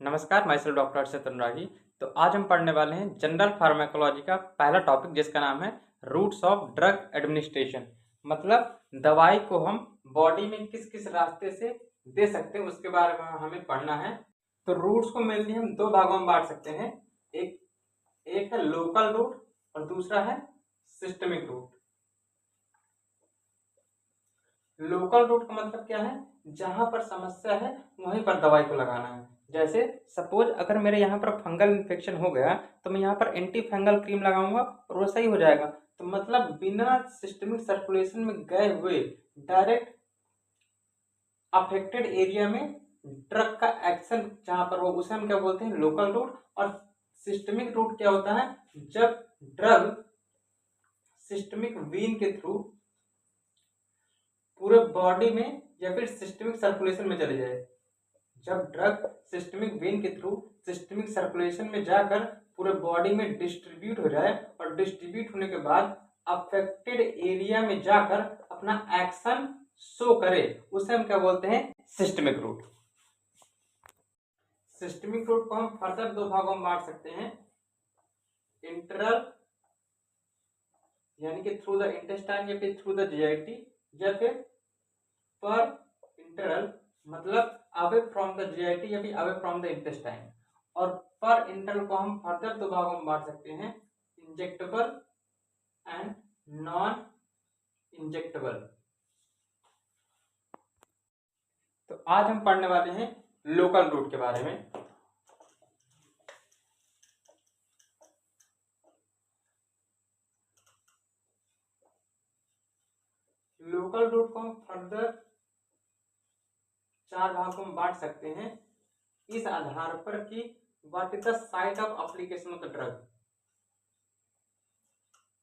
नमस्कार, मैं self doctor Arshad अनुरागी। तो आज हम पढ़ने वाले हैं जनरल फार्माकोलॉजी का पहला टॉपिक, जिसका नाम है रूट्स ऑफ ड्रग एडमिनिस्ट्रेशन। मतलब दवाई को हम बॉडी में किस किस रास्ते से दे सकते हैं, उसके बारे में हमें पढ़ना है। तो रूट्स को मेनली हम दो भागों में बांट सकते हैं। एक एक है लोकल रूट और दूसरा है सिस्टमिक रूट। लोकल रूट का मतलब क्या है? जहां पर समस्या है वहीं पर दवाई को लगाना है। जैसे सपोज अगर मेरे यहाँ पर फंगल इन्फेक्शन हो गया तो मैं यहाँ पर एंटी फंगल क्रीम लगाऊंगा और वो सही हो जाएगा। तो मतलब बिना सिस्टमिक सर्कुलेशन में गए हुए डायरेक्ट अफेक्टेड एरिया में ड्रग का एक्शन जहां पर हो उसे हम क्या बोलते हैं? Local route. और सिस्टमिक रूट क्या होता है? जब ड्रग सिस्टमिक वेन के थ्रू पूरे बॉडी में या फिर सिस्टमिक सर्कुलेशन में चले जाए। जब ड्रग सिस्टमिक वेन के थ्रू सिस्टमिक सर्कुलेशन में जाकर पूरे बॉडी में डिस्ट्रीब्यूट हो जाए और डिस्ट्रीब्यूट होने के बाद अफेक्टेड एरिया में जाकर अपना एक्शन शो करे, उसे हम क्या बोलते हैं? Systemic root. सिस्टमिक रूट को हम फर्दर दो भागों में बांट सकते हैं। इंटरल यानी कि थ्रू द इंटेस्टाइन या फिर थ्रू द जीआईटी, या फिर पर इंटरल मतलब अवे फ्रॉम द जीआईटी या फिर अवे फ्रॉम द इंटेस्टाइन। और पर इंटरल को हम फर्दर दो भागों में बांट सकते हैं, इंजेक्टेबल एंड नॉन इंजेक्टेबल। तो आज हम पढ़ने वाले हैं लोकल रूट के बारे में। लोकल रूट को हम फर्दर चार भागों में बांट सकते हैं इस आधार पर कि what is the site of application of the drug.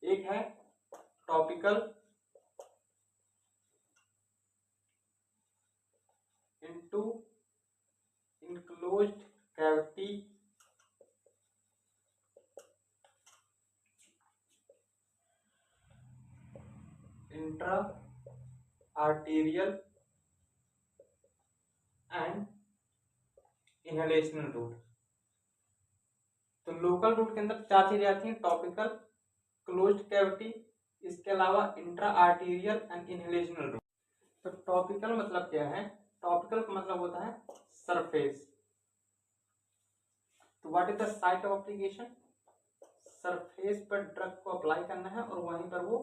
एक है topical, into enclosed cavity, intra arterial end inhalational route. तो लोकल रूट के अंदर चार चीजें आती हैं, टॉपिकल, क्लोज्ड कैविटी, इसके अलावा intra arterial end inhalational route. तो टॉपिकल मतलब क्या है? टॉपिकल का मतलब होता है सरफेस। तो what is the site of application? Surface पर ड्रग को अप्लाई करना है और वहीं पर वो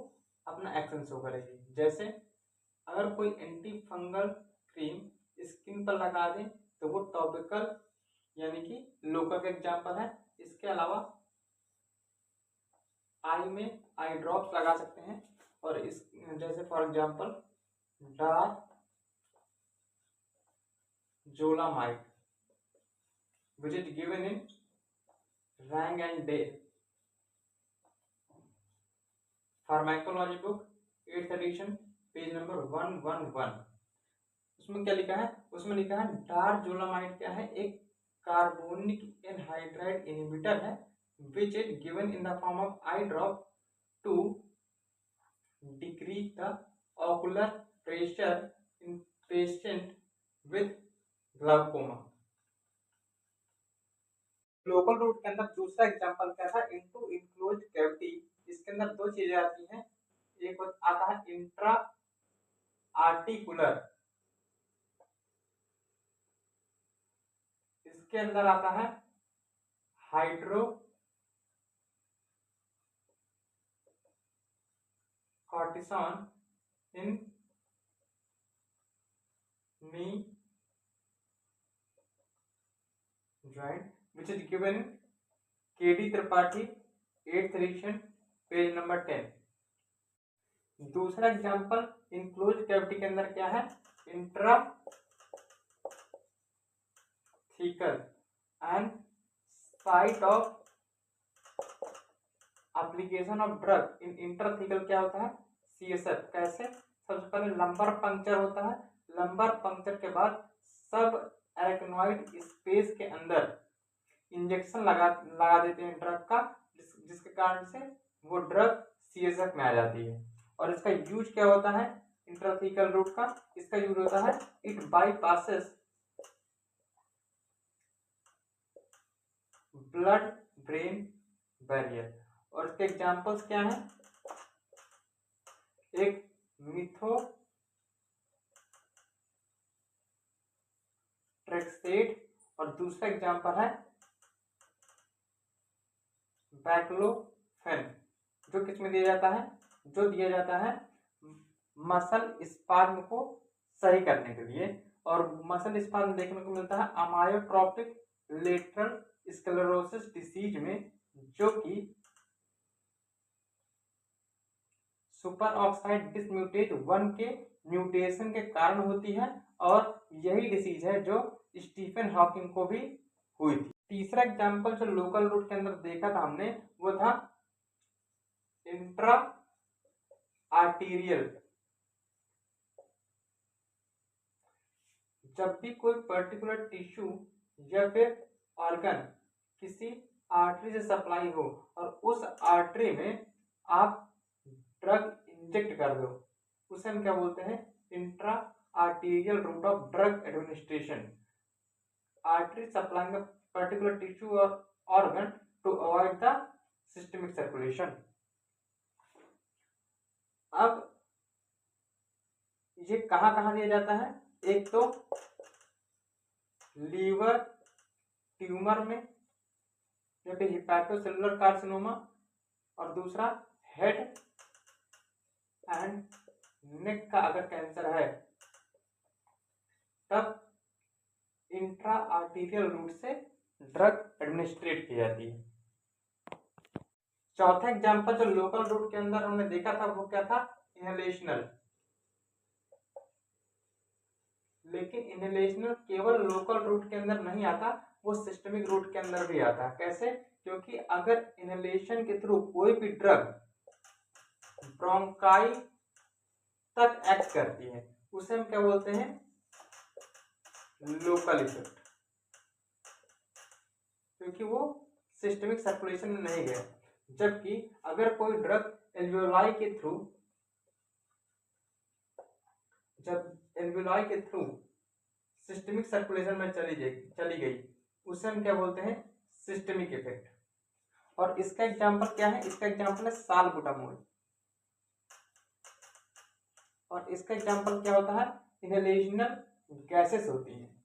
अपना एक्शन शो करेगी। जैसे अगर कोई एंटी फंगल क्रीम स्किन पर लगा दें तो वो टॉपिकल यानी कि लोकल का एग्जाम्पल है। इसके अलावा आई में आई ड्रॉप्स लगा सकते हैं, और इस जैसे for example dorzolamide which is given in Rang and Day pharmacology book 8th edition page number 111। उसमें क्या लिखा है? उसमें लिखा है डार्जोलामाइड क्या है? एक कार्बोनिक एनहाइड्राइड इनहिबिटर है which is given in the form of eye drop to decrease the ocular pressure in patient with glaucoma। Local route के अंदर दूसरा एग्जांपल क्या था? Into enclosed cavity. इसके अंदर दो चीजें आती हैं, एक आता है इंट्रा आर्टिकुलर, इसके अंदर आता है hydrocortisone in knee joint which is given in KD Tripathi 8th edition page number 10। दूसरा एग्जांपल इनक्लोज्ड कैविटी के अंदर क्या है? Intrathecal and site of application of drug in intrathecal क्या होता है? सीएसएफ। कैसे? सबसे पहले लंबर पंक्चर होता है, लंबर पंक्चर के बाद सब एरेक्नोइड स्पेस के अंदर इंजेक्शन लगा देते हैं ड्रग का, जिसके कारण से वो ड्रग सीएसएफ में आ जाती है। और इसका यूज क्या होता है? इंट्राथीकल रूट का इसका यूज होता है, it bypasses blood brain barrier. और इसके एग्जांपल्स क्या हैं? एक मिथोट्रेक्सेट और दूसरा एग्जांपल है बैक्लोफेन। जो किसमें दिया जाता है? जो दिया जाता है मसल स्पाज्म को सही करने के लिए। और मसल स्पाज्म देखने को मिलता है अमायोट्रोपिक लेटरल स्क्लेरोसिस डिसीज में, जो कि सुपर ऑक्साइड डिसम्यूटेज 1 के म्यूटेशन के कारण होती है। और यही डिसीज है जो स्टीफन हॉकिंग को भी हुई थी। तीसरा एग्जांपल जो लोकल रूट के अंदर देखा था हमने, वो था इंट्रा आर्टीरियल। जब भी कोई पर्टिकुलर टिश्यू या फिर ऑर्गन किसी आर्टरी से सप्लाई हो और उस आर्टरी में आप ड्रग इंजेक्ट कर दो, उसे हम क्या बोलते हैं? Intra arterial route of drug administration. Artery supplying a particular tissue और organ to avoid the systemic circulation. अब ये कहां कहां दिया जाता है? एक तो लीवर ट्यूमर में या फिर हिपैटोसेलुलर कार्सिनोमा, और दूसरा हेड एंड नेक का अगर कैंसर है तब इंट्रा आर्टीरियल रूट से ड्रग एडमिनिस्ट्रेट की जाती है। चौथा एग्जांपल जो लोकल रूट के अंदर हमने देखा था वो क्या था? इनहेलेशनल। लेकिन इनहेलेशनल केवल लोकल रूट के अंदर नहीं आता, वो सिस्टमिक रूट के अंदर भी आता है। कैसे? क्योंकि अगर इनहेलेशन के थ्रू कोई भी ड्रग ब्रोंकाई तक एक्ट करती है, उसे हम क्या बोलते हैं? लोकल इफेक्ट, क्योंकि वो सिस्टमिक सर्कुलेशन में नहीं गया। जबकि अगर कोई ड्रग एल्वियोलाई के थ्रू सिस्टमिक सर्कुलेशन में चली गई, उसे हम क्या बोलते हैं? Systemic effect. और इसका एग्जांपल क्या है? इसका एग्जांपल है सालबुटामोल। और इसका एग्जांपल क्या होता है? इनहेलेशनल गैसेस होती हैं।